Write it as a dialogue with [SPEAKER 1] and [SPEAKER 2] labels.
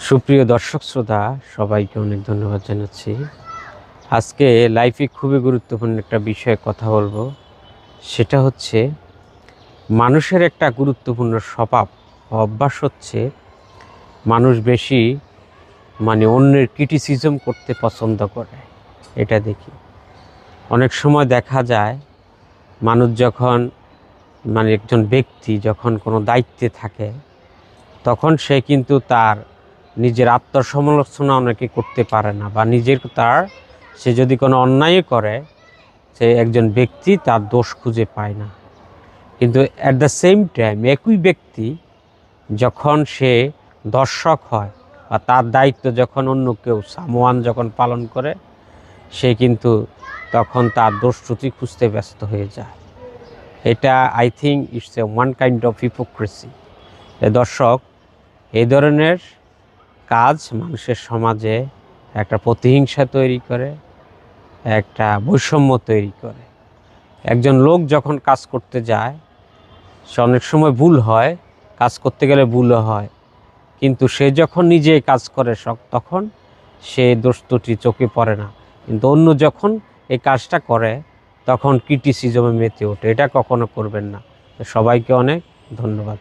[SPEAKER 1] সুপ্রিয় দর্শক শ্রোতা সবাইকে অনেক ধন্যবাদ জানাচ্ছি। আজকে লাইফে খুবই গুরুত্বপূর্ণ একটা বিষয়ে কথা বলবো। সেটা হচ্ছে মানুষের একটা গুরুত্বপূর্ণ স্বভাব অভ্যাস হচ্ছে মানুষ বেশি অন্যের ক্রিটিসিজম করতে পছন্দ করে। এটা দেখি অনেক সময় দেখা যায় মানুষ যখন একজন ব্যক্তি যখন কোনো দায়িত্বে থাকে তখন সে কিন্তু তার নিজের আত্মসমালোচনা অনেকে করতে পারে না, বা সে যদি কোনো অন্যায় করে সে একজন ব্যক্তি তার দোষ খুঁজে পায় না। কিন্তু অ্যাট দ্য সেম টাইম একই ব্যক্তি যখন সে দর্শক হয় বা তার দায়িত্ব যখন অন্য কেউ সামওয়ান যখন পালন করে সে কিন্তু তখন তার দোষ ত্রুটি খুঁজতে ব্যস্ত হয়ে যায়। এটা I think it's a one kind of hypocrisy. দর্শক, এই ধরনের কাজ মানুষের সমাজে একটা প্রতিহিংসা তৈরি করে, একটা বৈষম্য তৈরি করে। একজন লোক যখন কাজ করতে যায় সে অনেক সময় ভুল হয়, কাজ করতে গেলে ভুলও হয়, কিন্তু সে যখন নিজে কাজ করে তখন সে দোষ ত্রুটি চোখে পড়ে না। কিন্তু অন্য যখন এই কাজটা করে তখন ক্রিটিসিজমে মেতে ওঠে। এটা কখনো করবেন না। সবাইকে অনেক ধন্যবাদ।